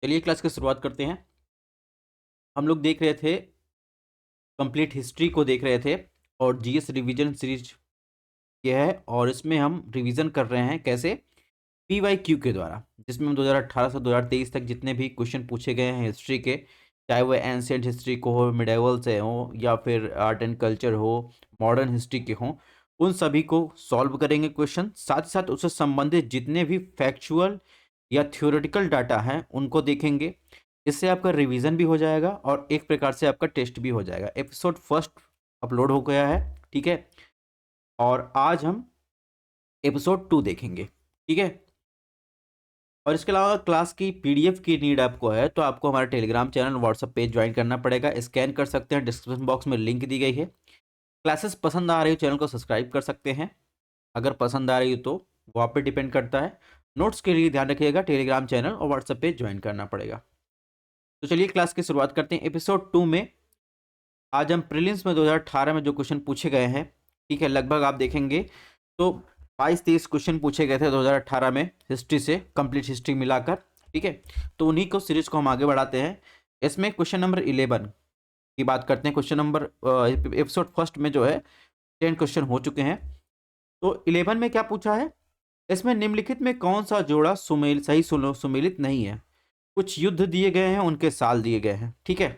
चलिए क्लास की शुरुआत करते हैं। हम लोग देख रहे थे, कंप्लीट हिस्ट्री को देख रहे थे और जीएस रिवीजन सीरीज ये है और इसमें हम रिवीजन कर रहे हैं कैसे पीवाईक्यू के द्वारा, जिसमें हम 2018 से 2023 तक जितने भी क्वेश्चन पूछे गए हैं हिस्ट्री के, चाहे वो एंशियंट हिस्ट्री को हो, मिडेवल से हो या फिर आर्ट एंड कल्चर हो, मॉडर्न हिस्ट्री के हों, उन सभी को सॉल्व करेंगे क्वेश्चन। साथ ही साथ उससे संबंधित जितने भी फैक्चुअल या थ्योरेटिकल डाटा हैं उनको देखेंगे। इससे आपका रिवीजन भी हो जाएगा और एक प्रकार से आपका टेस्ट भी हो जाएगा। एपिसोड फर्स्ट अपलोड हो गया है, ठीक है, और आज हम एपिसोड 2 देखेंगे, ठीक है। और इसके अलावा क्लास की पीडीएफ की नीड आपको है तो आपको हमारा Telegram channel WhatsApp page join करना पड़ेगा। स्कैन कर सकते हैं, डिस्क्रिप्शन बॉक्स में लिंक दी गई है। क्लासेस पसंद आ रही हो चैनल को सब्सक्राइब कर सकते हैं, अगर पसंद आ रही हो तो वो आप पे डिपेंड करता है। नोट्स के लिए ध्यान रखिएगा, टेलीग्राम चैनल और व्हाट्सएप पेज ज्वाइन करना पड़ेगा। तो चलिए क्लास की शुरुआत करते हैं। एपिसोड 2 में आज हम प्रीलिम्स में 2018 में जो क्वेश्चन पूछे गए हैं, ठीक है, लगभग आप देखेंगे तो 22-23 क्वेश्चन पूछे गए थे 2018 में हिस्ट्री से, कंप्लीट हिस्ट्री मिलाकर, ठीक है। तो उन्हीं को सीरीज को हम आगे बढ़ाते हैं। इसमें क्वेश्चन नंबर 11 की बात करते हैं। क्वेश्चन नंबर एपिसोड फर्स्ट में जो है 10 क्वेश्चन हो चुके हैं। तो 11 में क्या पूछा है, इसमें निम्नलिखित में कौन सा जोड़ा सुमेलित नहीं है। कुछ युद्ध दिए गए हैं, उनके साल दिए गए हैं, ठीक है।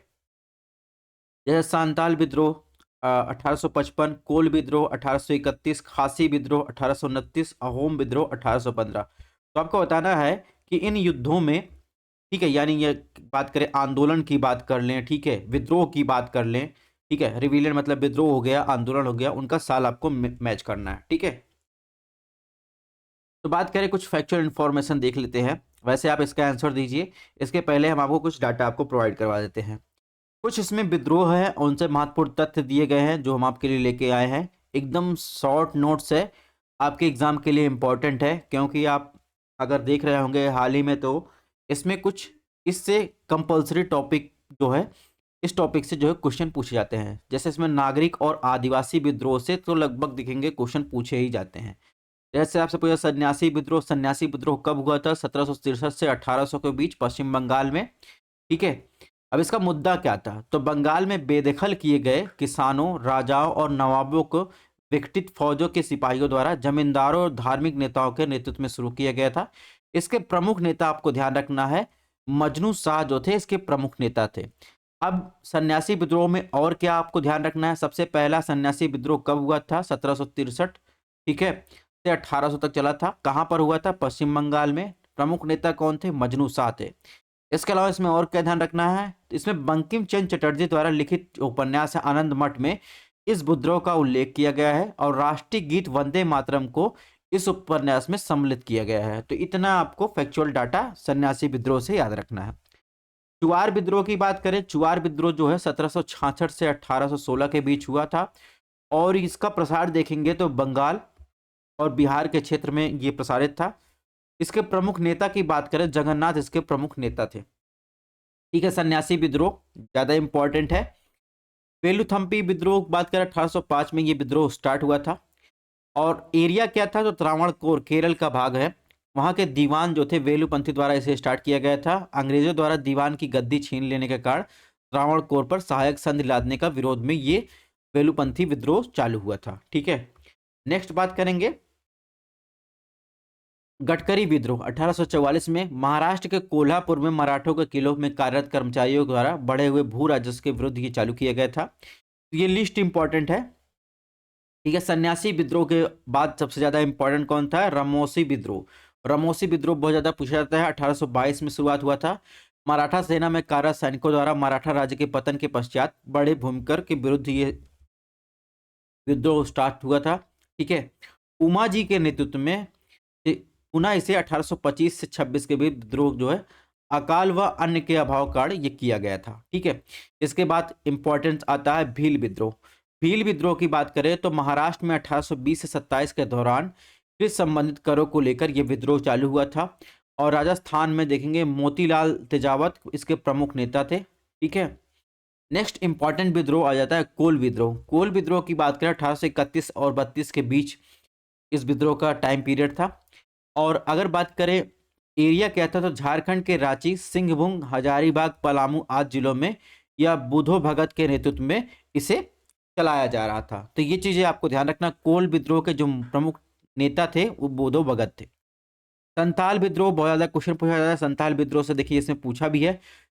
जैसे सांताल विद्रोह 1855, कोल विद्रोह 1831, खासी विद्रोह 1829, अहोम विद्रोह 1815। तो आपको बताना है कि इन युद्धों में, ठीक है, यानी ये बात करें आंदोलन की बात कर लें, ठीक है, विद्रोह की बात कर लें, ठीक है, रिविलियन मतलब विद्रोह हो गया, आंदोलन हो गया, उनका साल आपको मैच करना है, ठीक है। तो बात करें कुछ फैक्चुअल इन्फॉर्मेशन देख लेते हैं। वैसे आप इसका आंसर दीजिए, इसके पहले हम आपको कुछ डाटा आपको प्रोवाइड करवा देते हैं। कुछ इसमें विद्रोह है, उनसे महत्वपूर्ण तथ्य दिए गए हैं जो हम आपके लिए लेके आए हैं। एकदम शॉर्ट नोट्स है, आपके एग्जाम के लिए इम्पोर्टेंट है, क्योंकि आप अगर देख रहे होंगे हाल ही में तो इसमें कुछ इससे कंपलसरी टॉपिक जो है, इस टॉपिक से जो है क्वेश्चन पूछे जाते हैं। जैसे इसमें नागरिक और आदिवासी विद्रोह से तो लगभग दिखेंगे क्वेश्चन पूछे ही जाते हैं। जैसे आपसे पूछा सन्यासी विद्रोह कब हुआ था, 1763 से 1800 के बीच पश्चिम बंगाल में, ठीक है। अब इसका मुद्दा क्या था, तो बंगाल में बेदखल किए गए किसानों, राजाओं और नवाबों को विघटित फौजों के सिपाहियों द्वारा जमींदारों और धार्मिक नेताओं के नेतृत्व में शुरू किया गया था। इसके प्रमुख नेता आपको ध्यान रखना है, मजनू शाह जो थे इसके प्रमुख नेता थे। अब सन्यासी विद्रोह में और क्या आपको ध्यान रखना है, सबसे पहला सन्यासी विद्रोह कब हुआ था, 1763, ठीक है, से 1800 तक चला था। कहां पर हुआ था, पश्चिम बंगाल में। प्रमुख नेता कौन थे, मजनू शाह थे। इसके अलावा इसमें और क्या ध्यान रखना है, तो इसमें बंकिम चंद्र चटर्जी द्वारा लिखित उपन्यास है आनंद मठ में इस विद्रोह का उल्लेख किया गया है और राष्ट्रीय गीत वंदे मातरम को इस उपन्यास में सम्मिलित किया गया है। तो इतना आपको फैक्चुअल डाटा सन्यासी विद्रोह से याद रखना है। चुआर विद्रोह की बात करें, चुआर विद्रोह जो है 1766 से 1816 के बीच हुआ था और इसका प्रसार देखेंगे तो बंगाल और बिहार के क्षेत्र में ये प्रसारित था। इसके प्रमुख नेता की बात करें, जगन्नाथ इसके प्रमुख नेता थे, ठीक है। सन्यासी विद्रोह ज्यादा इंपॉर्टेंट है। वेलुथम्पी विद्रोह की बात करें, 1805 में ये विद्रोह स्टार्ट हुआ था और एरिया क्या था, तो त्रावणकोर केरल का भाग है। वहां के दीवान जो थे वेलुपंथी द्वारा इसे स्टार्ट किया गया था। अंग्रेजों द्वारा दीवान की गद्दी छीन लेने के कारण त्रावणकोर पर सहायक संधि लादने का विरोध में ये वेलुपंथी विद्रोह चालू हुआ था, ठीक है। नेक्स्ट बात करेंगे गडकरी विद्रोह 1844 में महाराष्ट्र के कोल्हापुर में मराठों के किलों में कार्यरत कर्मचारियों द्वारा बढ़े हुए भू राजस्व के विरुद्ध ये चालू किया गया था। तो ये लिस्ट इंपॉर्टेंट है, ठीक है। सन्यासी विद्रोह के बाद सबसे ज्यादा इंपॉर्टेंट कौन था, रमोसी विद्रोह। रमोसी विद्रोह बहुत ज्यादा पूछा जाता है, 1822 में शुरुआत हुआ था। मराठा सेना में कार्यरत सैनिकों द्वारा मराठा राज्य के पतन के पश्चात बड़े भूमिकर के विरुद्ध ये विद्रोह स्टार्ट हुआ था, ठीक है। उमा जी के नेतृत्व में पुनः इसे 1825 से 26 के बीच विद्रोह जो है अकाल व अन्य के अभाव कारण ये किया गया था, ठीक है। इसके बाद इंपॉर्टेंस आता है भील विद्रोह। भील विद्रोह की बात करें तो महाराष्ट्र में 1820 से 27 के दौरान कृषि संबंधित करों को लेकर यह विद्रोह चालू हुआ था और राजस्थान में देखेंगे मोतीलाल तेजावत इसके प्रमुख नेता थे, ठीक है। नेक्स्ट इंपॉर्टेंट विद्रोह आ जाता है कोल विद्रोह। कोल विद्रोह की बात करें 1831 और 32 के बीच इस विद्रोह का टाइम पीरियड था। और अगर बात करें एरिया क्या था, तो झारखंड के रांची, सिंहभूम, हजारीबाग, पलामू आदि जिलों में या बुधो भगत के नेतृत्व में इसे चलाया जा रहा था। तो ये चीजें आपको ध्यान रखना। कोल विद्रोह के जो प्रमुख नेता थे वो बुधो भगत थे। संथाल विद्रोह बहुत ज्यादा क्वेश्चन पूछा जाता है। संथाल विद्रोह से देखिए इसमें पूछा भी है।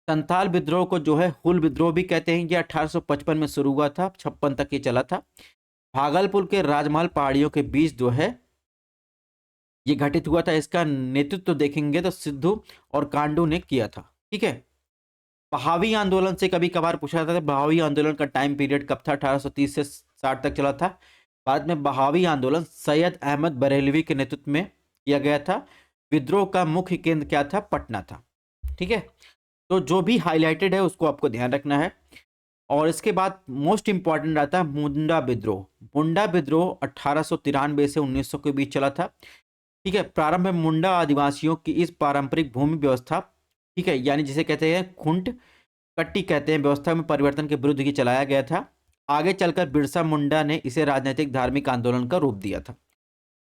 संथाल विद्रोह को जो है हुल विद्रोह भी कहते हैं। ये 1855 में शुरू हुआ था, 56 तक ये चला था। भागलपुर के राजमहल पहाड़ियों के बीच जो है ये घटित हुआ था। इसका नेतृत्व देखेंगे तो सिद्धू और कांडू ने किया था। ठीक है। बहावी आंदोलन से कभी कभार पूछा जाता था। बहावी आंदोलन का टाइम पीरियड कब था? 1830 से 60 तक चला था। बाद में बहावी आंदोलन सैयद अहमद बरेलवी के नेतृत्व में किया गया था। विद्रोह का मुख्य केंद्र क्या था? पटना था। ठीक है। तो जो भी हाईलाइटेड है उसको आपको ध्यान रखना है। और इसके बाद मोस्ट इंपॉर्टेंट आता है मुंडा विद्रोह। मुंडा विद्रोह 1893 से 1900 के बीच चला था। ठीक है। प्रारंभ में मुंडा आदिवासियों की इस पारंपरिक भूमि व्यवस्था, ठीक है, यानी जिसे कहते हैं खुंट कट्टी कहते हैं, व्यवस्था में परिवर्तन के विरुद्ध ही चलाया गया था। आगे चलकर बिरसा मुंडा ने इसे राजनीतिक धार्मिक आंदोलन का रूप दिया था।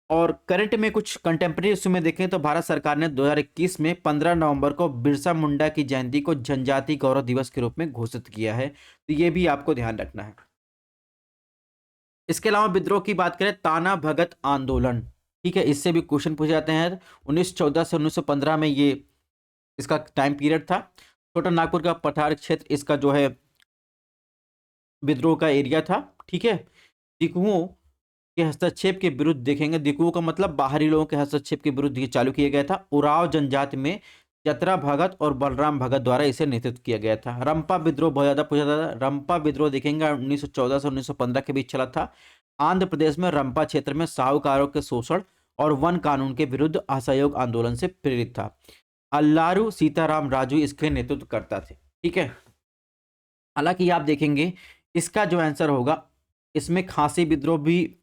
और करंट में कुछ कंटेम्प्रेरी इशू में देखें तो भारत सरकार ने 2021 में 15 नवंबर को बिरसा मुंडा की जयंती को जनजाति गौरव दिवस के रूप में घोषित किया है। तो ये भी आपको ध्यान रखना है। इसके अलावा विद्रोह की बात करें, ताना भगत आंदोलन, ठीक है, इससे भी क्वेश्चन पूछे जाते हैं। 1914 से 1915 में ये इसका टाइम पीरियड था। छोटा नागपुर का पठार क्षेत्र इसका जो है विद्रोह का एरिया था। ठीक है। दिकुओं के हस्तक्षेप के विरुद्ध देखेंगे। दिकुओं का मतलब बाहरी लोगों के हस्तक्षेप के विरुद्ध ये चालू किया गया था। उराव जनजाति में चतरा भगत और बलराम भगत द्वारा इसे नेतृत्व किया गया था। रंपा विद्रोह बहुत ज्यादा पूछा जाता था। रंपा विद्रोह देखेंगे 1914 से 1915 के बीच चला था। आंध्र प्रदेश में रंपा क्षेत्र में साहूकारों के शोषण और वन कानून के विरुद्ध असहयोग आंदोलन से प्रेरित था। अल्लारू सीताराम राजू इसके नेतृत्व करता थे। ठीक है। हालांकि आप देखेंगे इसका जो आंसर होगा, इसमें खासी विद्रोह भी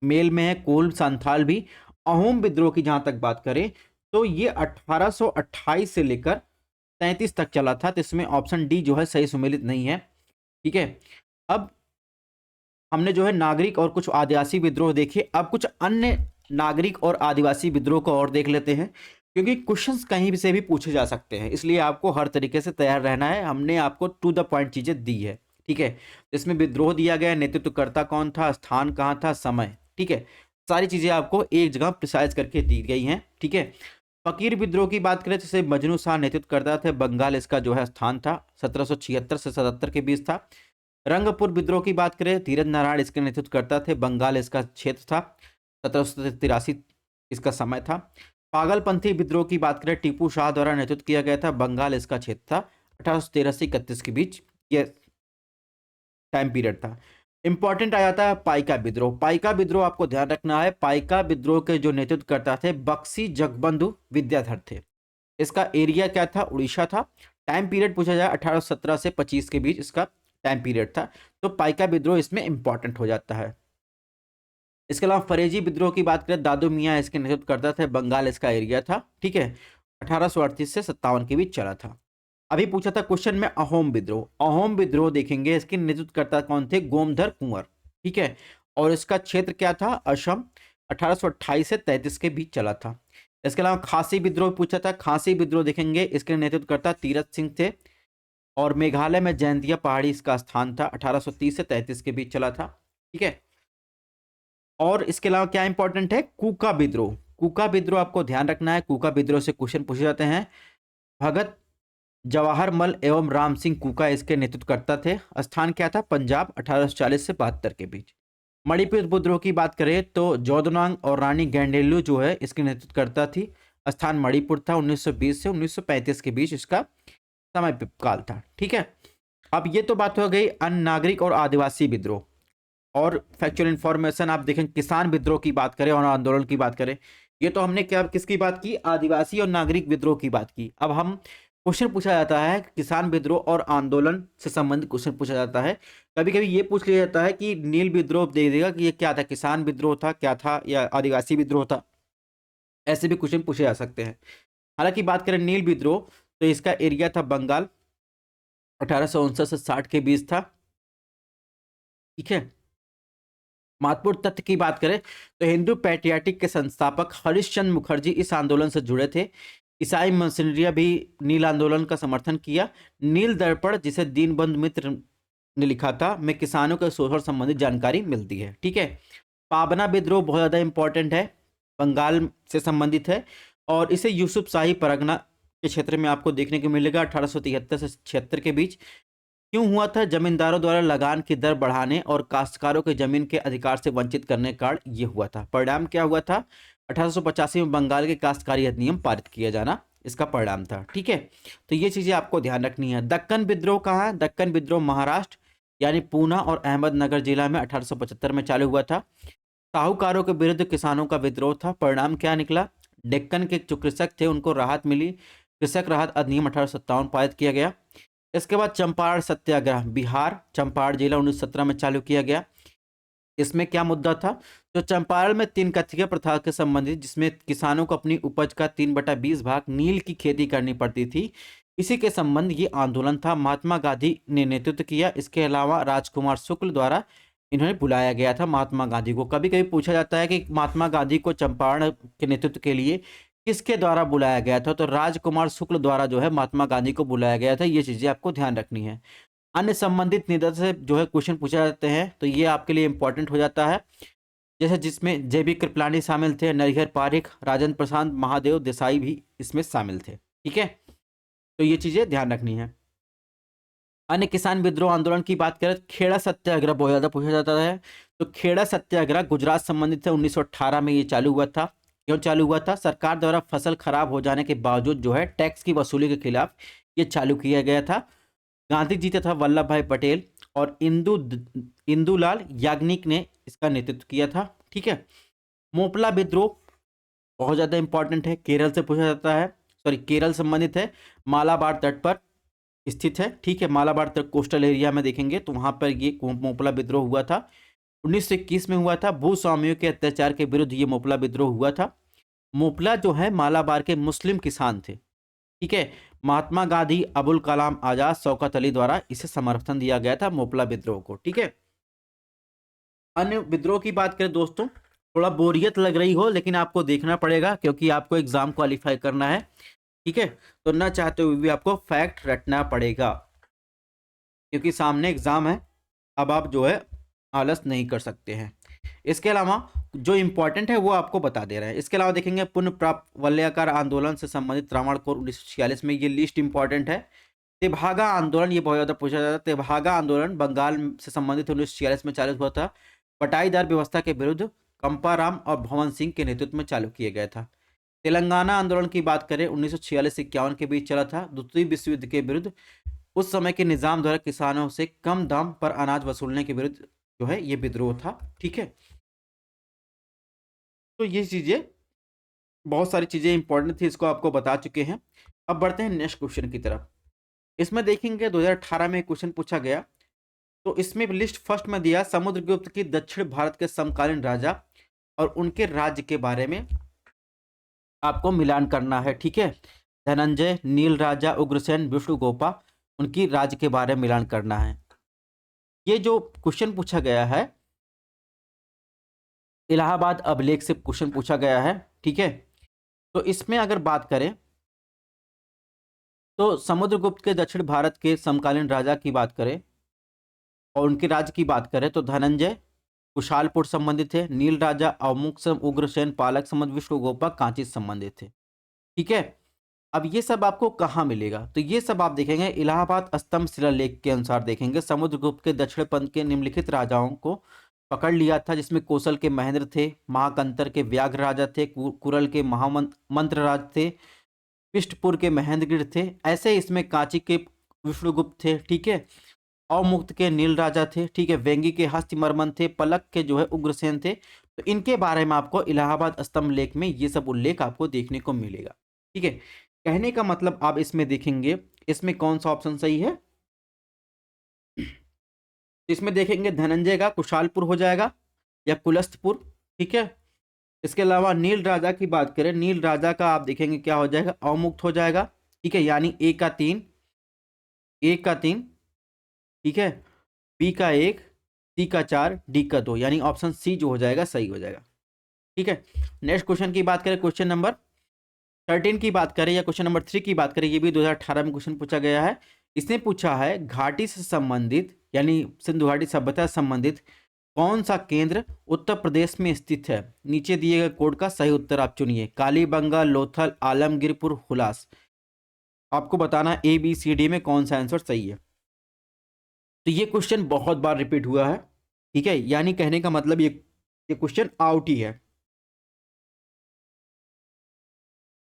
मेल में है, कोल संथाल भी। अहोम विद्रोह की जहां तक बात करें तो ये 1828 से लेकर 33 तक चला था। तो इसमें ऑप्शन डी जो है सही सुमेलित नहीं है। ठीक है। अब हमने जो है नागरिक और कुछ आदिवासी विद्रोह देखे। अब कुछ अन्य नागरिक और आदिवासी विद्रोह को और देख लेते हैं, क्योंकि क्वेश्चंस कहीं भी से भी पूछे जा सकते हैं, इसलिए आपको हर तरीके से तैयार रहना है। हमने आपको टू द पॉइंट चीजें दी है। ठीक है। इसमें विद्रोह दिया गया, नेतृत्वकर्ता कौन था, स्थान कहाँ था, समय। ठीक है। सारी चीजें आपको एक जगह प्रिसाइज करके दी गई हैं। ठीक है। फकीर विद्रोह की बात करें तो इसे मजनू शाह नेतृत्व करता थे। बंगाल इसका जो है स्थान था। 1776 से 77 के बीच था। रंगपुर विद्रोह की बात करें, धीरज नारायण इसके नेतृत्व करता थे। बंगाल इसका क्षेत्र था। 1783 इसका समय था। पागलपंथी विद्रोह की बात करें, टीपू शाह द्वारा नेतृत्व किया गया था। बंगाल इसका क्षेत्र था। 1813 से 31 के बीच ये टाइम पीरियड था। इंपॉर्टेंट आ जाता है पाइका विद्रोह। पाइका विद्रोह आपको ध्यान रखना है। पाइका विद्रोह के जो नेतृत्व करता थे बक्सी जगबंधु विद्याधर थे। इसका एरिया क्या था? उड़ीसा था। टाइम पीरियड पूछा जाए 1817 से 25 के बीच इसका टाइम पीरियड था। तो पाइका विद्रोह इसमें इंपॉर्टेंट हो जाता है। इसके अलावा फरेजी विद्रोह की बात करें, दादू मियाँ इसके नेतृत्व करता थे। बंगाल इसका एरिया था। ठीक है। 1838 से 57 के बीच चला था। अभी पूछा था क्वेश्चन में अहोम विद्रोह। अहोम विद्रोह देखेंगे, इसके नेतृत्वकर्ता कौन थे? गोमधर कुंवर। ठीक है। और इसका क्षेत्र क्या था? असम। 1828 से 33 के बीच चला था। इसके अलावा खासी विद्रोह पूछा था। खासी विद्रोह देखेंगे, इसके नेतृत्वकर्ता तीरथ सिंह थे। और मेघालय में जयंतिया पहाड़ी इसका स्थान था। 1830 से 33 के बीच चला था। ठीक है। और इसके अलावा क्या इंपॉर्टेंट है? कुका विद्रोह। कुका विद्रोह आपको ध्यान रखना है। कुका विद्रोह से क्वेश्चन पूछे जाते हैं। भगत जवाहर मल एवं राम सिंह कुका इसके नेतृत्व करता थे। स्थान क्या था? पंजाब। 1840 से 72 के बीच। मणिपुर विद्रोह की बात करें तो जोदनांग और रानी गैंडेलू जो है इसके नेतृत्व करता थी। स्थान मणिपुर था। 1920 से 1935 के बीच इसका समय काल था। ठीक है। अब ये तो बात हो गई अन्य नागरिक और आदिवासी विद्रोह। और फैक्चुअल इंफॉर्मेशन आप देखें, किसान विद्रोह की बात करें और आंदोलन की बात करें, ये तो हमने क्या किसकी बात की? आदिवासी और नागरिक विद्रोह की बात की। अब हम क्वेश्चन पूछा जाता है किसान विद्रोह और आंदोलन से संबंधित क्वेश्चन पूछा जाता है। कभी कभी ये पूछ लिया जाता है कि नील विद्रोह दे देगा कि ये क्या था, किसान विद्रोह था, क्या था, या आदिवासी विद्रोह था। ऐसे भी क्वेश्चन पूछे जा सकते हैं। हालांकि बात करें नील विद्रोह तो इसका एरिया था बंगाल। 1859 से 60 के बीच था। ठीक है। महत्वपूर्ण तथ्य की बात करें तो हिंदू पैट्रियाटिक के संस्थापक हरिश्चंद्र मुखर्जी इस आंदोलन से जुड़े थे। ईसाई मशीनरिया भी नील आंदोलन का समर्थन किया। नील दर्पण, जिसे दीनबंधु मित्र ने लिखा था, में किसानों के शोषण संबंधित जानकारी मिलती है। ठीक है। पाबना विद्रोह बहुत ज़्यादा इंपॉर्टेंट है, बंगाल से संबंधित है, और इसे यूसुफ शाही परगना के क्षेत्र में आपको देखने को मिलेगा 1873 से 76 के बीच। क्यों हुआ था? जमींदारों द्वारा लगान की दर बढ़ाने और काश्तकारों के जमीन के अधिकार से वंचित करने के कारण ये हुआ था। परिणाम क्या हुआ था? 1885 में बंगाल के काश्तकारी अधिनियम पारित किया जाना इसका परिणाम था। ठीक है, तो ये चीजें आपको ध्यान रखनी है। दक्कन विद्रोह कहाँ है? दक्कन विद्रोह महाराष्ट्र यानी पूना और अहमदनगर जिला में 1875 में चालू हुआ था। साहूकारों के विरुद्ध किसानों का विद्रोह था। परिणाम क्या निकला? डेक्कन के जो कृषक थे उनको राहत मिली। कृषक राहत अधिनियम 1857 पारित किया गया। इसके बाद चंपारण सत्याग्रह, बिहार चंपारण जिला 1917 में चालू किया गया। इसमें क्या मुद्दा था? तो चंपारण में 3 कथीय प्रथा के संबंधित, जिसमें किसानों को अपनी उपज का 3/20 भाग नील की खेती करनी पड़ती थी, इसी के संबंध ये आंदोलन था। महात्मा गांधी ने नेतृत्व किया। इसके अलावा राजकुमार शुक्ल द्वारा इन्हें बुलाया गया था महात्मा गांधी को। कभी कभी पूछा जाता है कि महात्मा गांधी को चंपारण के नेतृत्व के लिए किसके द्वारा बुलाया गया था? तो राजकुमार शुक्ल द्वारा जो है महात्मा गांधी को बुलाया गया था। ये चीजें आपको ध्यान रखनी है। अन्य संबंधित निबंध से जो है क्वेश्चन पूछा जाते हैं, तो ये आपके लिए इंपॉर्टेंट हो जाता है। जैसे जिसमें जेबी कृपलानी शामिल थे, नरहर पारिख, राजेंद्र प्रसाद, महादेव देसाई भी इसमें शामिल थे। ठीक है, तो ये चीजें ध्यान रखनी है। अन्य किसान विद्रोह आंदोलन की बात करें, खेड़ा सत्याग्रह बहुत ज्यादा पूछा जाता है। तो खेड़ा सत्याग्रह गुजरात संबंधित है। 1918 में ये चालू हुआ था। क्यों चालू हुआ था? सरकार द्वारा फसल खराब हो जाने के बावजूद जो है टैक्स की वसूली के खिलाफ ये चालू किया गया था। गांधी जी तथा वल्लभ भाई पटेल और इंदुलाल याग्निक ने इसका नेतृत्व किया था। ठीक है। मोपला विद्रोह बहुत ज्यादा इंपॉर्टेंट है, केरल से पूछा जाता है, सॉरी केरल संबंधित है, मालाबार तट पर स्थित है। ठीक है, मालाबार तट कोस्टल एरिया में देखेंगे तो वहां पर ये मोपला विद्रोह हुआ था। 1921 में हुआ था। भूस्वामियों के अत्याचार के विरुद्ध ये मोपला विद्रोह हुआ था। मोपला जो है मालाबार के मुस्लिम किसान थे। ठीक है, महात्मा गांधी, अबुल कलाम आजाद, शौकत अली द्वारा इसे समर्थन दिया गया था मोपला विद्रोह को। ठीक है। अन्य विद्रोह की बात करें दोस्तों, थोड़ा बोरियत लग रही हो लेकिन आपको देखना पड़ेगा क्योंकि आपको एग्जाम क्वालिफाई करना है। ठीक है, तो ना चाहते हुए भी आपको फैक्ट रटना पड़ेगा क्योंकि सामने एग्जाम है। अब आप जो है आलस नहीं कर सकते हैं। इसके अलावा जो इंपॉर्टेंट है वो आपको बता दे रहे हैं। इसके अलावा देखेंगे पुनः प्राप्त वलयाकार आंदोलन से संबंधित त्रावणकोर 1946 में, ये लिस्ट इंपॉर्टेंट है। तेभागा आंदोलन, ये बहुत ज्यादा पूछा जाता है। तेभागा आंदोलन बंगाल से संबंधित 1946 में चालू हुआ था। बटाईदार व्यवस्था के विरुद्ध कंपाराम और भवन सिंह के नेतृत्व में चालू किया गया था। तेलंगाना आंदोलन की बात करें 1946 से 51 के बीच चला था। द्वितीय विश्व युद्ध के विरुद्ध उस समय के निजाम द्वारा किसानों से कम दाम पर अनाज वसूलने के विरुद्ध जो है ये विद्रोह था। ठीक है, तो ये चीजें बहुत सारी चीजें इंपॉर्टेंट थी, इसको आपको बता चुके हैं। अब बढ़ते हैं नेक्स्ट क्वेश्चन की तरफ। इसमें देखेंगे 2018 में क्वेश्चन पूछा गया, तो इसमें लिस्ट फर्स्ट में दिया समुद्रगुप्त की दक्षिण भारत के समकालीन राजा और उनके राज्य के बारे में आपको मिलान करना है। ठीक है, धनंजय, नील राजा, उग्रसेन, विष्णुगोपा, उनकी राज्य के बारे में मिलान करना है। ये जो क्वेश्चन पूछा गया है इलाहाबाद अभिलेख से क्वेश्चन पूछा गया है। ठीक है, तो इसमें अगर बात करें तो समुद्रगुप्त के दक्षिण भारत के समकालीन राजा की बात करें और उनके राज्य की बात करें तो धनंजय कुशालपुर संबंधित है, नील राजा अवमुख से उग्रसेन पालक संबंध, विष्णुगोपा कांची संबंधित थे। ठीक है, अब ये सब आपको कहाँ मिलेगा? तो ये सब आप देखेंगे इलाहाबाद स्तंभ शिलालेख के अनुसार देखेंगे। समुद्रगुप्त के दक्षिण पंथ के निम्नलिखित राजाओं को पकड़ लिया था, जिसमें कौशल के महेंद्र थे, महाकंतर के व्याघ्र राजा थे, कुरल के महामंत्र राज थे, पिष्टपुर के महेंद्रगिरी थे। ऐसे इसमें कांची के विष्णुगुप्त थे। ठीक है, अवमुक्त के नील राजा थे। ठीक है, वेंगी के हस्तिमर्मन थे, पलक के जो है उग्रसेन थे। तो इनके बारे में आपको इलाहाबाद स्तंभ लेख में ये सब उल्लेख आपको देखने को मिलेगा। ठीक है, कहने का मतलब आप इसमें देखेंगे इसमें कौन सा ऑप्शन सही है। इसमें देखेंगे धनंजय का कुशालपुर हो जाएगा या कुलस्तपुर। ठीक है, इसके अलावा नील राजा की बात करें, नील राजा का आप देखेंगे क्या हो जाएगा, अवमुक्त हो जाएगा। ठीक है, यानी ए का 3, ए का 3, ठीक है, बी का 1, सी का 4, डी का 2, यानी ऑप्शन सी जो हो जाएगा सही हो जाएगा। ठीक है, नेक्स्ट क्वेश्चन की बात करें, क्वेश्चन नंबर 13 की बात करें या क्वेश्चन नंबर 3 की बात करें, ये भी 2018 में क्वेश्चन पूछा गया है। इसने पूछा है घाटी से संबंधित यानी सिंधु घाटी सभ्यता से संबंधित कौन सा केंद्र उत्तर प्रदेश में स्थित है? नीचे दिए गए कोड का सही उत्तर आप चुनिए। कालीबंगा, लोथल, आलमगीरपुर, हुलास। आपको बताना ए बी सी डी में कौन सा आंसर सही है। तो ये क्वेश्चन बहुत बार रिपीट हुआ है, ठीक है, यानी कहने का मतलब ये क्वेश्चन आउट ही है।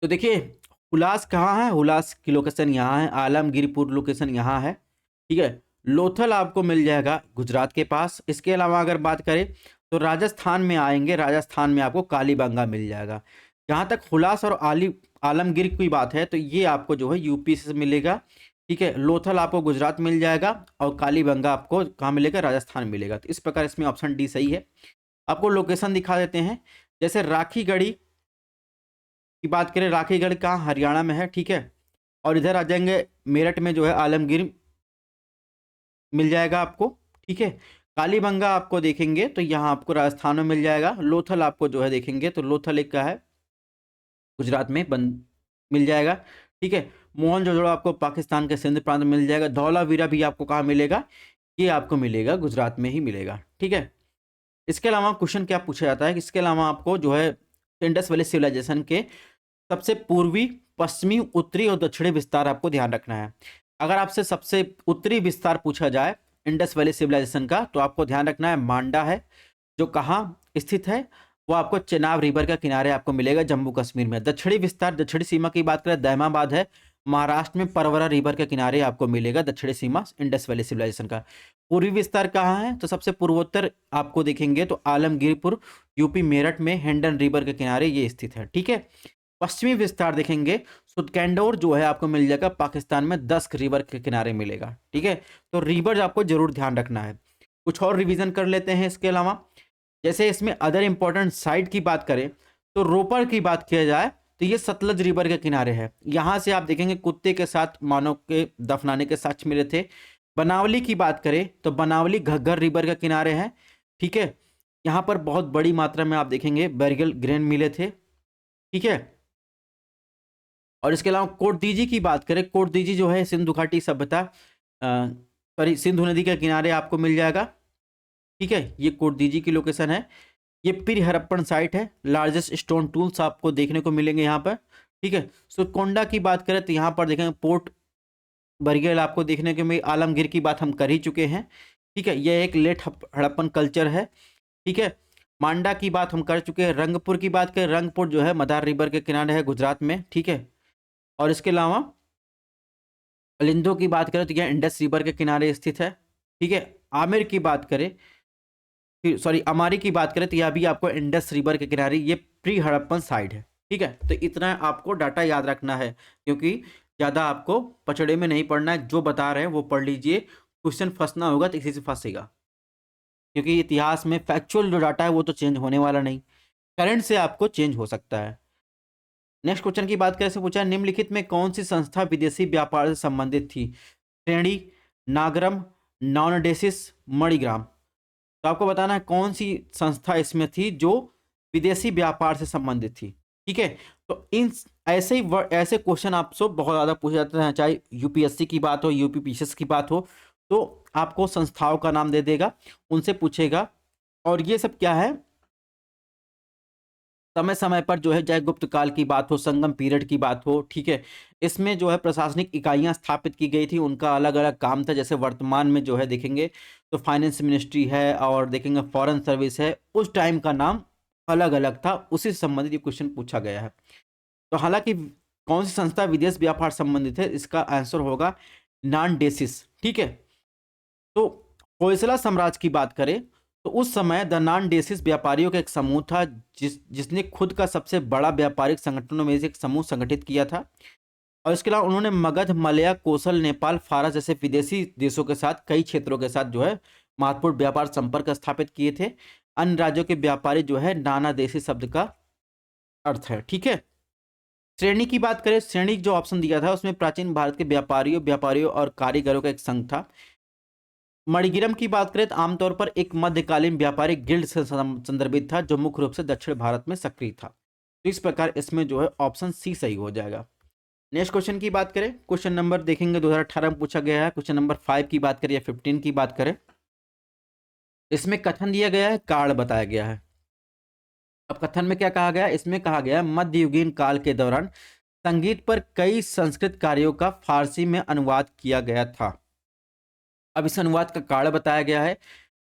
तो देखिए हुलास कहाँ है, हुलास की लोकेशन यहाँ है, आलमगीरपुर लोकेशन यहाँ है, ठीक है। लोथल आपको मिल जाएगा गुजरात के पास। इसके अलावा अगर बात करें तो राजस्थान में आएंगे, राजस्थान में आपको कालीबंगा मिल जाएगा। जहाँ तक हुलास और आलमगीर की बात है तो ये आपको जो है यूपी से मिलेगा, ठीक है। लोथल आपको गुजरात मिल जाएगा और कालीबंगा आपको कहाँ मिलेगा, राजस्थान मिलेगा। तो इस प्रकार इसमें ऑप्शन डी सही है। आपको लोकेशन दिखा देते हैं। जैसे राखीगढ़ी की बात करें, राखीगढ़ कहाँ, हरियाणा में है, ठीक है। और इधर आ जाएंगे मेरठ में जो है आलमगीर मिल जाएगा आपको, ठीक है। कालीबंगा आपको देखेंगे तो यहाँ आपको राजस्थान में मिल जाएगा। लोथल आपको जो है देखेंगे तो लोथल एक का है गुजरात में मिल जाएगा, ठीक है। मोहनजोदड़ो आपको पाकिस्तान के सिंध प्रांत में मिल जाएगा। धौलावीरा भी आपको कहाँ मिलेगा, ये आपको मिलेगा गुजरात में ही मिलेगा, ठीक है। इसके अलावा क्वेश्चन क्या पूछा जाता है कि इसके अलावा आपको जो है इंडस वैली सिविलाइजेशन के सबसे पूर्वी, पश्चिमी, उत्तरी और दक्षिणी विस्तार आपको ध्यान रखना है। अगर आपसे सबसे उत्तरी विस्तार पूछा जाए इंडस वैली सिविलाइजेशन का तो आपको ध्यान रखना है मांडा है, जो कहाँ स्थित है, वो आपको चेनाब रिवर के किनारे आपको मिलेगा जम्मू कश्मीर में। दक्षिणी विस्तार, दक्षिणी सीमा की बात करें, दैमाबाद है, महाराष्ट्र में परवरा रिवर के किनारे आपको मिलेगा दक्षिणी सीमा इंडस वैली सिविलाइजेशन का। पूर्वी विस्तार कहाँ है, तो सबसे पूर्वोत्तर आपको देखेंगे तो आलमगीरपुर यूपी मेरठ में हेंडन रिवर के किनारे ये स्थित है, ठीक है। पश्चिमी विस्तार देखेंगे सुदकैंडोर जो है आपको मिल जाएगा पाकिस्तान में दस्क रिवर के किनारे मिलेगा, ठीक है। तो रिवर आपको जरूर ध्यान रखना है। कुछ और रिवीजन कर लेते हैं इसके अलावा। जैसे इसमें अदर इंपॉर्टेंट साइट की बात करें तो रोपड़ की बात किया जाए तो ये सतलज रिवर के किनारे है। यहाँ से आप देखेंगे कुत्ते के साथ मानव के दफनाने के साक्ष्य मिले थे। बनावली की बात करें तो बनावली घग्गर रिवर के किनारे है, ठीक है। यहाँ पर बहुत बड़ी मात्रा में आप देखेंगे बेरियल ग्रेन मिले थे, ठीक है। और इसके अलावा कोटदीजी की बात करें, कोटदीजी जो है सिंधु घाटी सभ्यता सॉरी सिंधु नदी के किनारे आपको मिल जाएगा, ठीक है। ये कोटदीजी की लोकेशन है। ये प्री हड़प्पन साइट है। लार्जेस्ट स्टोन टूल्स आपको देखने को मिलेंगे यहाँ पर, ठीक है। सुरकोंडा की बात करें तो यहाँ पर देखेंगे पोर्ट बरगेल आपको देखने को मिले। आलमगीर की बात हम कर ही चुके हैं, ठीक है। यह एक लेट हड़प्पन कल्चर है, ठीक है। मांडा की बात हम कर चुके हैं। रंगपुर की बात करें, रंगपुर जो है मदार रिवर के किनारे है गुजरात में, ठीक है। और इसके अलावा अलिंदो की बात करें तो यह इंडस रिवर के किनारे स्थित है, ठीक है। आमिर की बात करें फिर सॉरी अमारी की बात करें तो यह भी आपको इंडस रिवर के किनारे ये प्री हड़प्पन साइट है, ठीक है। तो इतना आपको डाटा याद रखना है क्योंकि ज़्यादा आपको पचड़े में नहीं पढ़ना है। जो बता रहे हैं वो पढ़ लीजिए। क्वेश्चन फंसना होगा तो इसी से फंसेगा, क्योंकि इतिहास में फैक्चुअल जो डाटा है वो तो चेंज होने वाला नहीं, करंट से आपको चेंज हो सकता है। नेक्स्ट क्वेश्चन की बात करें, पूछा निम्नलिखित में कौन सी संस्था विदेशी व्यापार से संबंधित थी? श्रेणी, नागरम, नॉनडेसिस, मणिग्राम। तो आपको बताना है कौन सी संस्था इसमें थी जो विदेशी व्यापार से संबंधित थी, ठीक है। तो इन ऐसे क्वेश्चन आपसे बहुत ज़्यादा पूछे जाते हैं, चाहे यूपीएससी की बात हो, यूपीपीसीएस की बात हो, तो आपको संस्थाओं का नाम दे देगा, उनसे पूछेगा। और ये सब क्या है, समय समय पर जो है चाहे गुप्त काल की बात हो, संगम पीरियड की बात हो, ठीक है। इसमें जो है प्रशासनिक इकाइयां स्थापित की गई थी, उनका अलग अलग काम था। जैसे वर्तमान में जो है देखेंगे तो फाइनेंस मिनिस्ट्री है और देखेंगे फॉरेन सर्विस है, उस टाइम का नाम अलग अलग था, उसी से संबंधित ये क्वेश्चन पूछा गया है। तो हालांकि कौन सी संस्था विदेश व्यापार संबंधित है, इसका आंसर होगा नानडेसिस, ठीक है। तो होयसला साम्राज्य की बात करें तो उस समय द नानडेसिस व्यापारियों का एक समूह था जिसने खुद का सबसे बड़ा व्यापारिक संगठनों में से एक समूह संगठित किया था। और इसके अलावा उन्होंने मगध, मलया, कौशल, नेपाल, फारस जैसे विदेशी देशों के साथ कई क्षेत्रों के साथ जो है महत्वपूर्ण व्यापार संपर्क स्थापित किए थे। अन्य राज्यों के व्यापारी जो है नाना देशी शब्द का अर्थ है, ठीक है। श्रेणी की बात करें, श्रेणी जो ऑप्शन दिया था उसमें प्राचीन भारत के व्यापारियों और कारीगरों का एक संघ था। मणिगिरम की बात करें तो आमतौर पर एक मध्यकालीन व्यापारिक गिल्ड से संदर्भित था जो मुख्य रूप से दक्षिण भारत में सक्रिय था। तो इस प्रकार इसमें जो है ऑप्शन सी सही हो जाएगा। नेक्स्ट क्वेश्चन की बात करें, क्वेश्चन नंबर देखेंगे 2018 में पूछा गया है। क्वेश्चन नंबर 5 की बात करें या 15 की बात करें, इसमें कथन दिया गया है, काल बताया गया है। अब कथन में क्या कहा गया है, इसमें कहा गया है मध्ययुगीन काल के दौरान संगीत पर कई संस्कृत कार्यों का फारसी में अनुवाद किया गया था। अब इस अनुवाद का कारण बताया गया है।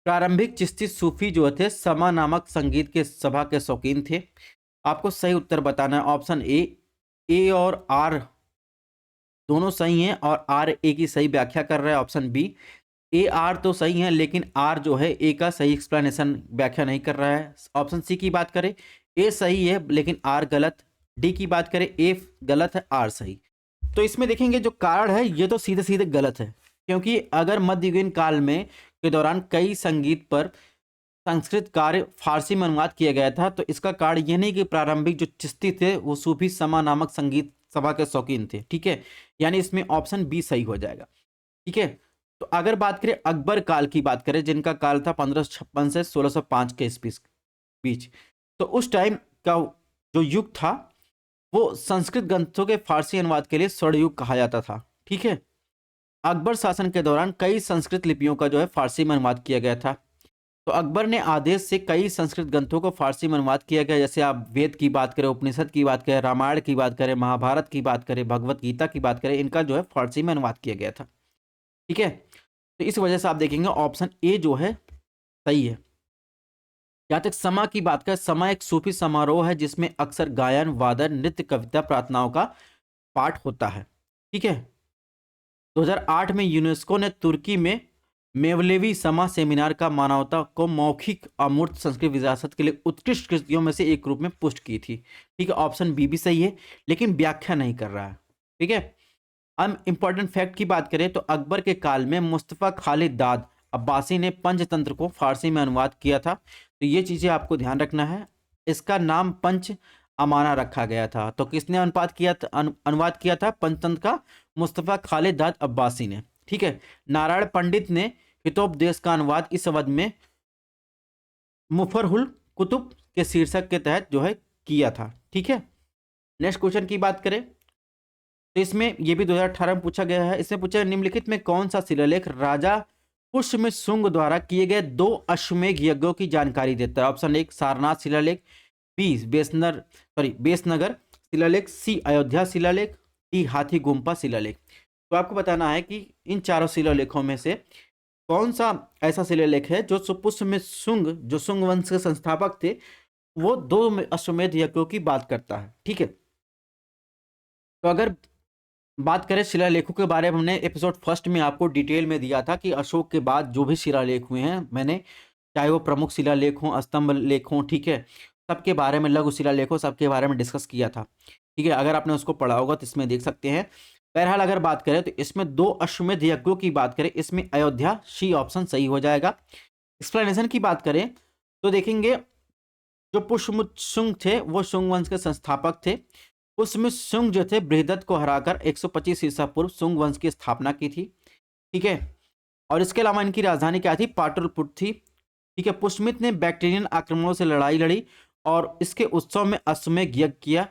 प्रारंभिक चिश्ती सूफी जो थे समा नामक संगीत के सभा के शौकीन थे। आपको सही उत्तर बताना है ऑप्शन ए और आर दोनों सही हैं और आर ए की सही व्याख्या कर रहा है। ऑप्शन बी ए आर तो सही है लेकिन आर जो है ए का सही एक्सप्लेनेशन व्याख्या नहीं कर रहा है। ऑप्शन सी की बात करें ए सही है लेकिन आर गलत। डी की बात करें ए गलत है, आर सही। तो इसमें देखेंगे जो कारण है ये तो सीधे सीधे गलत है, क्योंकि अगर मध्ययुगीन काल में के दौरान कई संगीत पर संस्कृत कार्य फारसी में अनुवाद किया गया था, तो इसका कारण ये नहीं कि प्रारंभिक जो चिश्ती थे वो सूफी समा नामक संगीत सभा के शौकीन थे। ठीक है, यानी इसमें ऑप्शन बी सही हो जाएगा। ठीक है, तो अगर बात करें अकबर काल की बात करें, जिनका काल था 1556 से 1605 के बीच, तो उस टाइम का जो युग था वो संस्कृत ग्रंथों के फारसी अनुवाद के लिए स्वर्ण युग कहा जाता था। ठीक है, अकबर शासन के दौरान कई संस्कृत लिपियों का जो है फारसी में अनुवाद किया गया था। तो अकबर ने आदेश से कई संस्कृत ग्रंथों को फारसी में अनुवाद किया गया, जैसे आप वेद की बात करें, उपनिषद की बात करें, रामायण की बात करें, महाभारत की बात करें, भगवत गीता की बात करें, इनका जो है फारसी में अनुवाद किया गया था। ठीक है, तो इस वजह से आप देखेंगे ऑप्शन ए जो है सही है। जहाँ तक समा की बात करें, समा एक सूफी समारोह है जिसमें अक्सर गायन, वादन, नृत्य, कविता, प्रार्थनाओं का पाठ होता है। ठीक है, 2008 में यूनेस्को ने तुर्की में मेवलेवी समा सेमिनार का मानवता को मौखिक अमूर्त संस्कृत विरासत के लिए उत्कृष्ट कृतियों में से एक रूप में पुष्ट की थी। ठीक है, ऑप्शन बी भी सही है लेकिन व्याख्या नहीं कर रहा है। ठीक है, अब इंपॉर्टेंट फैक्ट की बात करें तो अकबर के काल में मुस्तफ़ा खालिद दाद अब्बासी ने पंचतंत्र को फारसी में अनुवाद किया था। तो ये चीज़ें आपको ध्यान रखना है। इसका नाम पंच अमाना रखा गया था। तो किसने अनुवाद किया था पंचतंत्र का? मुस्तफ़ा खालिद दाद अब्बासी ने। ठीक है, नारायण पंडित ने हितोपदेश का अनुवाद इस अवध में मुफरहुल कुतुब के शीर्षक के तहत जो है किया था। ठीक है, नेक्स्ट क्वेश्चन की बात करें तो इसमें ये भी 2018 में पूछा गया है। इसमें पूछा निम्नलिखित में कौन सा शिलालेख राजा पुष्यमित्र शुंग द्वारा किए गए 2 अश्वमेध यज्ञों की जानकारी देता है? ऑप्शन 1 सारनाथ शिलालेख, बी बेसनगर शिलालेख, सी अयोध्या शिलालेख, डी हाथी गुम्पा शिलालेख। तो आपको बताना है कि इन चारों शिलालेखों में से कौन सा ऐसा शिलालेख है जो पुष्यमित्र शुंग, जो शुंग वंश के संस्थापक थे, वो 2 अश्वमेध यज्ञों की बात करता है। ठीक है, तो अगर बात करें शिलालेखों के बारे में, हमने एपिसोड फर्स्ट में आपको डिटेल में दिया था कि अशोक के बाद जो भी शिलालेख हुए हैं, मैंने चाहे वो प्रमुख शिलालेख हों, स्तंभ लेख हों, ठीक है, सबके बारे में, लघु शिलालेख हो, सबके बारे में डिस्कस किया था। ठीक है, अगर आपने उसको पढ़ा होगा तो इसमें देख सकते हैं। बहरहाल अगर बात करें तो इसमें 2 अश्वमेध यज्ञों की बात करें, इसमें अयोध्या सी ऑप्शन सही हो जाएगा। एक्सप्लेनेशन की बात करें तो देखेंगे जो पुष्यमित्र शुंग थे वो शुंग वंश के संस्थापक थे। उसमें शुंग जो थे बृहदत्त को हराकर 125 ईसा पूर्व शुंग वंश की स्थापना की थी। ठीक है, और इसके अलावा इनकी राजधानी क्या थी? पाटलिपुत्र थी। ठीक है, पुष्यमित्र ने बैक्टीरियन आक्रमणों से लड़ाई लड़ी और इसके उत्सव में अश्वमेध यज्ञ किया।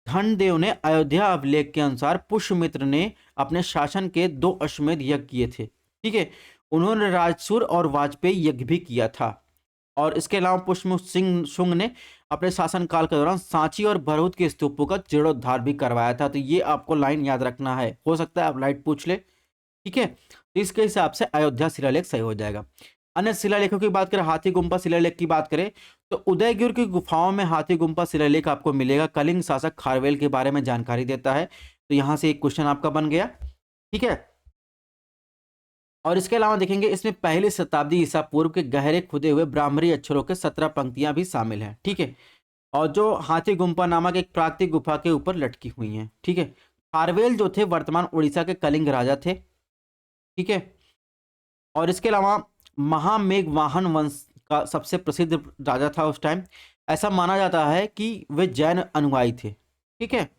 धनदेव ने अयोध्या अभिलेख के अनुसार पुष्यमित्र ने अपने शासन के 2 अश्वमेध यज्ञ किए थे। ठीक है, उन्होंने राजसूर और वाजपेयी यज्ञ भी किया था। और इसके अलावा पुष्यमित्र शुंग ने अपने शासनकाल के दौरान सांची और भरहुत के स्तूपों का जीर्णोद्धार भी करवाया था। तो ये आपको लाइन याद रखना है, हो सकता है आप लाइट पूछ ले। ठीक है, तो इसके हिसाब से अयोध्या शिलालेख सही हो जाएगा। अन्य शिलालेखों की बात करें, हाथी गुम्पा शिलालेख की बात करें तो उदयगिरि की गुफाओं में हाथी गुम्पा शिलालेख आपको मिलेगा। कलिंग शासक खारवेल के बारे में जानकारी देता है। तो यहां से एक क्वेश्चन आपका बन गया। ठीक है, और इसके अलावा देखेंगे इसमें 1ली शताब्दी ईसा पूर्व के गहरे खुदे हुए ब्राह्मणी अक्षरों के 17 पंक्तियां भी शामिल हैं। ठीक है, और जो हाथी गुम्पा नामक एक प्राकृतिक गुफा के ऊपर लटकी हुई हैं। ठीक है, खारवेल जो थे वर्तमान उड़ीसा के कलिंग राजा थे। ठीक है, और इसके अलावा महामेघवाहन वंश का सबसे प्रसिद्ध राजा था उस टाइम। ऐसा माना जाता है कि वे जैन अनुयायी थे। ठीक है,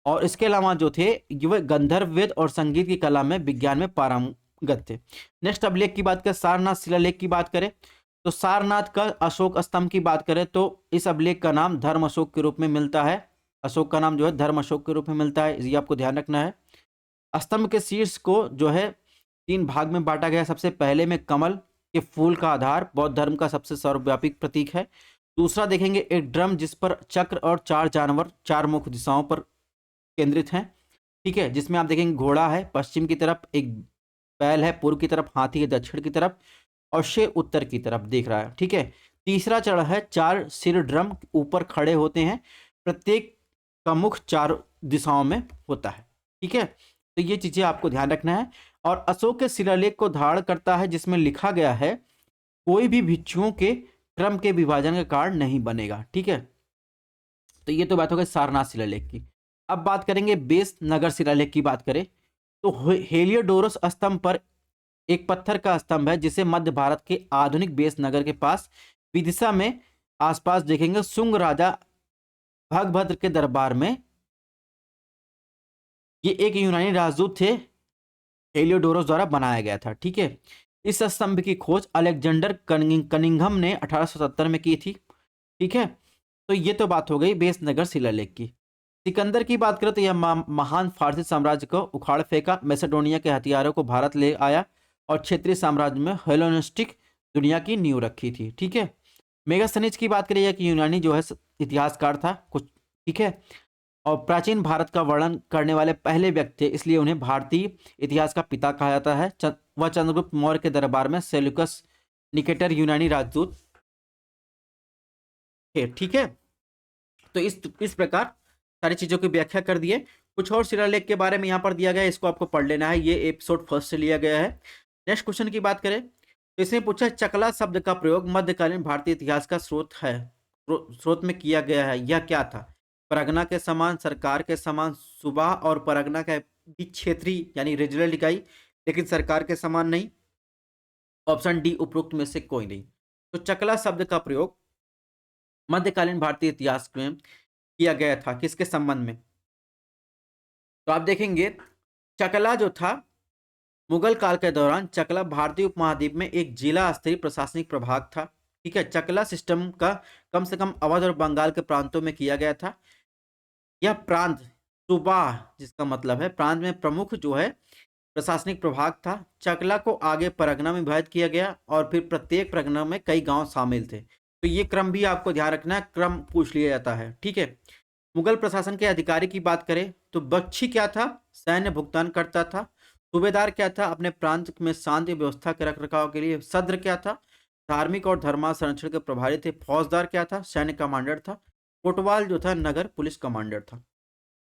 और इसके अलावा जो थे वे गंधर्व वेद और संगीत की कला में, विज्ञान में पारंगत थे। नेक्स्ट अभिलेख की बात करें, सारनाथ शिलालेख की बात करें तो सारनाथ का अशोक स्तंभ की बात करें तो इस अभिलेख का नाम धर्म अशोक के रूप में मिलता है। अशोक का नाम जो है धर्म अशोक के रूप में मिलता है, ये आपको ध्यान रखना है। स्तंभ के शीर्ष को जो है 3 भाग में बांटा गया। सबसे पहले में कमल के फूल का आधार बौद्ध धर्म का सबसे सर्वव्यापी प्रतीक है। दूसरा देखेंगे एक ड्रम जिस पर चक्र और 4 जानवर 4 मुख्य दिशाओं पर केंद्रित हैं, ठीक है, जिसमें आप देखेंगे घोड़ा है पश्चिम की तरफ, एक बैल है पूर्व की तरफ, हाथी है दक्षिण की तरफ और शेर उत्तर की तरफ देख रहा है, ठीक है। तीसरा चरण है 4 सिर ड्रम ऊपर खड़े होते हैं, प्रत्येक का मुख 4 दिशाओं में होता है, ठीक है। तो ये चीजें आपको ध्यान रखना है। और अशोक के शिलालेख को धारण करता है जिसमें लिखा गया है कोई भी भिक्षुओं के क्रम के विभाजन का कारण नहीं बनेगा, ठीक है। तो ये तो बात हो गई सारनाथ शिलालेख की। अब बात करेंगे बेस नगर शिलालेख की बात करें तो हेलियोडोरस स्तंभ पर एक पत्थर का स्तंभ है जिसे मध्य भारत के आधुनिक बेस नगर के पास विदिशा में आसपास देखेंगे शुंग राजा भगभद्र के दरबार में, ये एक यूनानी राजदूत थे, हेलियोडोरस द्वारा बनाया गया था, ठीक है। इस स्तंभ की खोज अलेक्जेंडर कनिंघम ने 1870 में की थी, ठीक है। तो ये तो बात हो गई बेस नगर शिलालेख की। सिकंदर की बात करें तो यह महान फारसी साम्राज्य को उखाड़ फेंका, मैसेडोनिया के हथियारों को भारत ले आया और क्षेत्रीय साम्राज्य में हेलेनिस्टिक दुनिया की नींव रखी थी, ठीक है। मेगास्थनीज की बात करें कि यूनानी जो है इतिहासकार था कुछ, ठीक है, और प्राचीन भारत का वर्णन करने वाले पहले व्यक्ति थे, इसलिए उन्हें भारतीय इतिहास का पिता कहा जाता है। वह चंद्रगुप्त मौर्य के दरबार में सेल्यूकस निकेटर यूनानी राजदूत थे, ठीक है। तो इस प्रकार सारी चीजों की व्याख्या कर दिए। कुछ और शिलालेख के बारे में यहाँ पर दिया गया है, इसको आपको पढ़ लेना है, ये एपिसोड फर्स्ट से लिया गया है। नेक्स्ट क्वेश्चन की बात करें तो इसमें पूछा चकला शब्द का प्रयोग मध्यकालीन भारतीय इतिहास का स्रोत है, स्रोत में किया गया है, यह क्या था? परगना के समान, सरकार के समान, सूबा और परगना के बीच क्षेत्रीय यानी रीजनल इकाई, लेकिन सरकार के समान नहीं। ऑप्शन डी उपरोक्त में से कोई नहीं। तो चकला शब्द का प्रयोग मध्यकालीन भारतीय इतिहास में किया गया था, किसके संबंध में? तो आप देखेंगे चकला जो था मुगल काल के दौरान, चकला भारतीय उपमहाद्वीप में एक जिला स्तरीय प्रशासनिक प्रभाग था, ठीक है। चकला सिस्टम का कम से कम अवध और बंगाल के प्रांतों में किया गया था। यह प्रांत सूबा जिसका मतलब है प्रांत में प्रमुख जो है प्रशासनिक प्रभाग था। चकला को आगे परगना में विभाजित किया गया और फिर प्रत्येक परगना में कई गांव शामिल थे। तो ये क्रम भी आपको ध्यान रखना है, क्रम पूछ लिया जाता है, ठीक है। मुगल प्रशासन के अधिकारी की बात करें तो बख्शी क्या था? सैन्य भुगतान करता था। सूबेदार क्या था? अपने प्रांत में शांति व्यवस्था के रख रखाव के लिए। सद्र क्या था? धार्मिक और धर्मा संरक्षण के प्रभारी थे। फौजदार क्या था? सैन्य कमांडर था। कोटवाल जो था नगर पुलिस कमांडर था।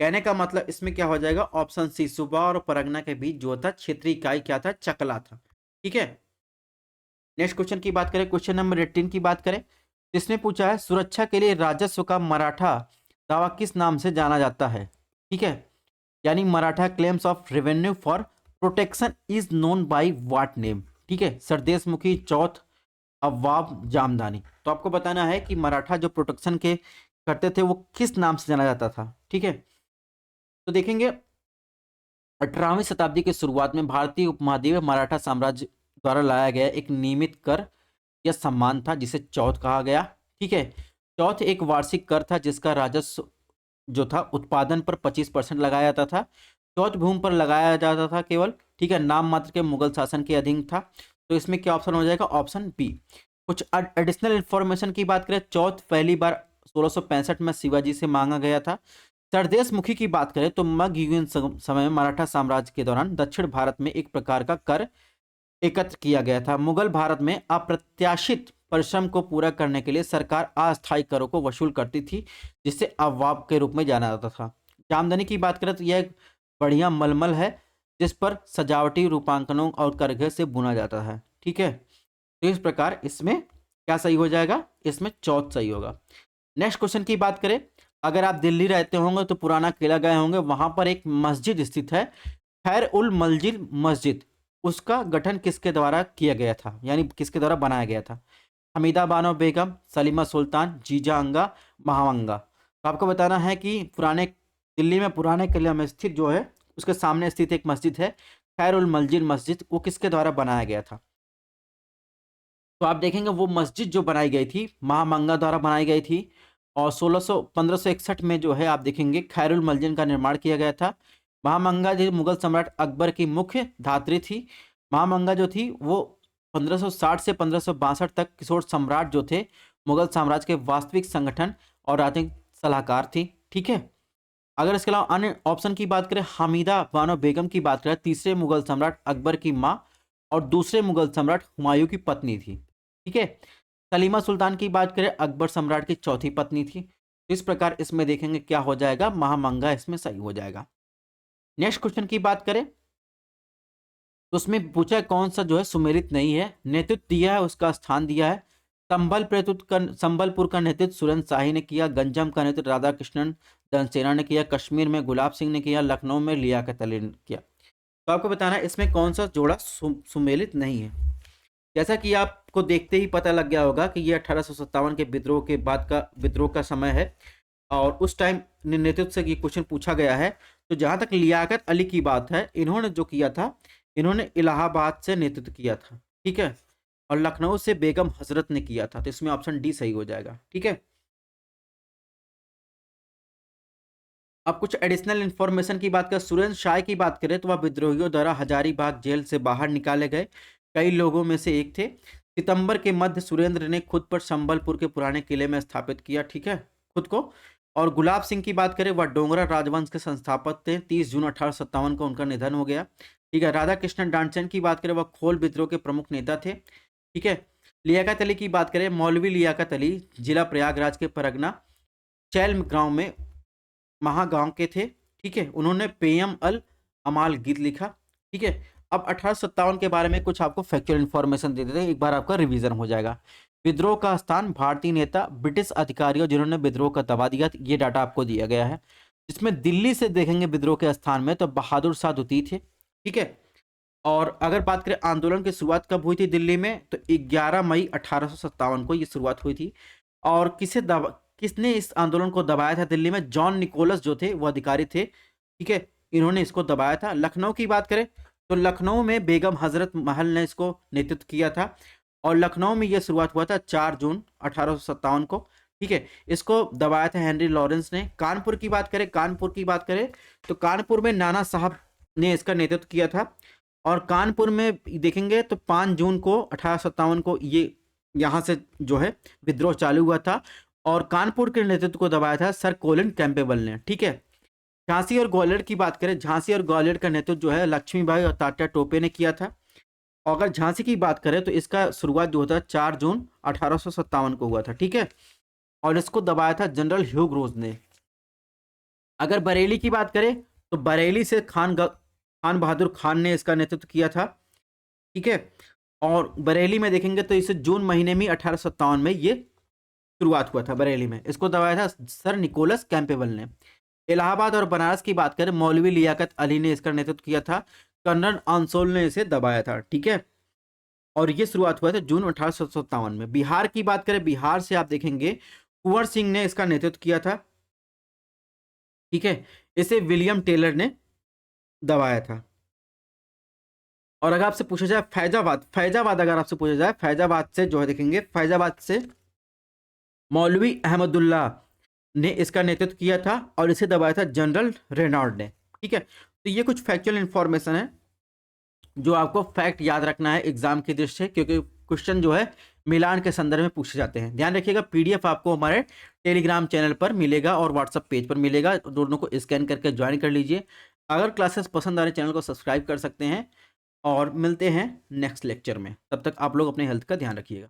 कहने का मतलब इसमें क्या हो जाएगा? ऑप्शन सी, सूबा और परगना के बीच जो था क्षेत्रीय इकाई क्या था? चकला था, ठीक है। नेक्स्ट क्वेश्चन की बात करें, क्वेश्चन नंबर 18 की बात करें, इसने पूछा है सुरक्षा के लिए राजस्व का मराठा दावा किस नाम से जाना जाता है, ठीक है। यानी Maratha claims of revenue for protection is known by what name, ठीक है। सरदेश मुखी, चौथ, अवाब, जामदानी। तो आपको बताना है कि मराठा जो प्रोटेक्शन के करते थे वो किस नाम से जाना जाता था, ठीक है। तो देखेंगे 18वीं शताब्दी की शुरुआत में भारतीय उपमहाद्वीप में मराठा साम्राज्य द्वारा लाया गया एक नियमित कर या सम्मान था जिसे चौथ कहा गया, ठीक है। चौथ एक वार्षिक कर था जिसका राजस्व जो था उत्पादन पर 25% लगाया जाता था। चौथ भूमि पर लगाया जाता था केवल, ठीक है, नाम मात्र के मुगल शासन के अधीन था। तो इसमें क्या ऑप्शन हो जाएगा? Option B. कुछ एडिशनल इंफॉर्मेशन की बात करें, चौथ पहली बार 1665 में शिवाजी से मांगा गया था। सरदेश मुखी की बात करें तो मध्य युगीन समय में मराठा साम्राज्य के दौरान दक्षिण भारत में एक प्रकार का कर एकत्र किया गया था। मुगल भारत में अप्रत्याशित परिश्रम को पूरा करने के लिए सरकार अस्थायी करों को वसूल करती थी जिसे अवाब के रूप में जाना जाता था। जामदनी की बात करें तो यह एक बढ़िया मलमल है जिस पर सजावटी रूपांकनों और करघे से बुना जाता है, ठीक है। तो इस प्रकार इसमें क्या सही हो जाएगा? इसमें चौथ सही होगा। नेक्स्ट क्वेश्चन की बात करें, अगर आप दिल्ली रहते होंगे तो पुराना किला गए होंगे, वहां पर एक मस्जिद स्थित है, खैर उल मलजिल मस्जिद। उसका गठन किसके द्वारा किया गया था, यानी किसके द्वारा बनाया गया था? हमीदा बानो बेगम, सलीमा सुल्तान, जीजा अंगा, महावंगा। तो आपको बताना है कि पुराने दिल्ली में पुराने किले में स्थित जो है उसके सामने स्थित एक मस्जिद है खैर उल मलजिल मस्जिद, वो किसके द्वारा बनाया गया था? तो आप देखेंगे वो मस्जिद जो बनाई गई थी महामंगा द्वारा बनाई गई थी, और 1561 में जो है आप देखेंगे खैरुल मस्जिद का निर्माण किया गया था। महामंगा जो मुगल सम्राट अकबर की मुख्य धात्री थी। महामंगा जो थी वो 1560 से 1562 तक किशोर सम्राट जो थे मुगल साम्राज्य के वास्तविक संगठन और राजनीतिक सलाहकार थी। ठीक है। अगर इसके अलावा अन्य ऑप्शन की बात करें, हमीदा बानो बेगम की बात करें, तीसरे मुगल सम्राट अकबर की माँ और दूसरे मुगल सम्राट हुमायूं की पत्नी थी। ठीक है। सलीमा सुल्तान की बात करें, अकबर सम्राट की चौथी पत्नी थी। इस प्रकार इसमें देखेंगे क्या हो जाएगा, महामंगा इसमें सही हो जाएगा। नेक्स्ट क्वेश्चन की बात करें तो उसमें पूछा है कौन सा जो है सुमेलित नहीं है। नेतृत्व दिया है, उसका स्थान दिया है। संबलपुर का नेतृत्व सुरेंद्र शाही ने किया। गंजम का नेतृत्व राधा कृष्णन दनसेना ने किया। कश्मीर में गुलाब सिंह ने किया। लखनऊ में लियाकत अली ने किया। तो आपको बताना है इसमें कौन सा जोड़ा सुमेलित नहीं है। जैसा कि आपको देखते ही पता लग गया होगा कि ये 1857 के विद्रोह के बाद का विद्रोह का समय है, और उस टाइम नेतृत्व से ये क्वेश्चन पूछा गया है। तो जहां तक लियाकत अली की बात है, इन्होंने जो किया था, इन्होंने इलाहाबाद से नेतृत्व किया था। ठीक है। और लखनऊ से बेगम हजरत ने किया था। तो इसमें ऑप्शन डी सही हो जाएगा। ठीक है। अब कुछ एडिशनल इंफॉर्मेशन की बात करें, सुरेंद्र शाह की बात करें तो वह विद्रोहियों द्वारा हजारीबाग जेल से बाहर निकाले गए कई लोगों में से एक थे। सितंबर के मध्य सुरेंद्र ने खुद पर संबलपुर के पुराने किले में स्थापित किया। ठीक है, खुद को। और गुलाब सिंह की बात करें, वह डोगरा राजवंश के संस्थापक थे। 30 जून 1857 को उनका निधन हो गया। ठीक है। राधा कृष्णन डांडसेन की बात करें, वह खोल विद्रोह के प्रमुख नेता थे। ठीक है। लियाकत अली की बात करें, मौलवी लियाकत अली जिला प्रयागराज के परगना चैल गांव में महागांव के थे। ठीक है। उन्होंने पेयम अल अमाल गीत लिखा। ठीक है। अब 1857 के बारे में कुछ आपको फैक्चुअल इंफॉर्मेशन दे देते हैं, एक बार आपका रिवीजन हो जाएगा। विद्रोह का स्थान, भारतीय नेता, ब्रिटिश अधिकारियों जिन्होंने विद्रोह का दबा दिया, ये डाटा आपको दिया गया है। इसमें दिल्ली से देखेंगे विद्रोह के स्थान में तो बहादुर शाह द्वितीय थे। ठीक है। और अगर बात करें आंदोलन की शुरुआत कब हुई थी दिल्ली में, तो 11 मई 1857 को ये शुरुआत हुई थी। और किसने इस आंदोलन को दबाया था दिल्ली में? जॉन निकोलस जो थे वो अधिकारी थे। ठीक है। इन्होंने इसको दबाया था। लखनऊ की बात करें तो लखनऊ में बेगम हजरत महल ने इसको नेतृत्व किया था, और लखनऊ में यह शुरुआत हुआ था 4 जून 1857 को। ठीक है। इसको दबाया था हेनरी लॉरेंस ने। कानपुर की बात करें तो कानपुर में नाना साहब ने इसका नेतृत्व किया था। और कानपुर में देखेंगे तो 5 जून को 1857 को ये यहाँ से जो है विद्रोह चालू हुआ था, और कानपुर के नेतृत्व को दबाया था सर कोलिन कैंपेबल ने। ठीक है। झांसी और ग्वालियर की बात करें, झांसी और ग्वालियर का नेतृत्व जो है लक्ष्मीबाई और तात्या टोपे ने किया था। और अगर झांसी की बात करें तो इसका शुरुआत जो होता 4 जून 1857 को हुआ था। ठीक है। और इसको दबाया था जनरल ह्यूग रोज ने। अगर बरेली की बात करें तो बरेली से खान बहादुर खान ने इसका नेतृत्व किया था। ठीक है। और बरेली में देखेंगे तो इसे जून महीने में 1857 में ये शुरुआत हुआ था बरेली में। इसको दबाया था सर निकोलस कैंपेबल ने। इलाहाबाद और बनारस की बात करें, मौलवी लियाकत अली ने इसका नेतृत्व किया था। कर्नल आंसोल ने इसे दबाया था। ठीक है। और ये शुरुआत हुआ था जून 1857 में। बिहार की बात करें, बिहार से आप देखेंगे कुंवर सिंह ने इसका नेतृत्व किया था। ठीक है। इसे विलियम टेलर ने दबाया था। और अगर आपसे पूछा जाए फैजाबाद अगर आपसे पूछा जाए, फैजाबाद से जो है देखेंगे, फैजाबाद से मौलवी अहमदुल्ला ने इसका नेतृत्व किया था, और इसे दबाया था जनरल रेनॉल्ड ने। ठीक है। तो ये कुछ फैक्चुअल इंफॉर्मेशन है जो आपको फैक्ट याद रखना है एग्जाम की दृष्टि से, क्योंकि क्वेश्चन जो है मिलान के संदर्भ में पूछे जाते हैं। ध्यान रखिएगा, पीडीएफ आपको हमारे टेलीग्राम चैनल पर मिलेगा और व्हाट्सएप पेज पर मिलेगा, दोनों को स्कैन करके ज्वाइन कर लीजिए। अगर क्लासेस पसंद आ रहे चैनल को सब्सक्राइब कर सकते हैं, और मिलते हैं नेक्स्ट लेक्चर में। तब तक आप लोग अपने हेल्थ का ध्यान रखिएगा।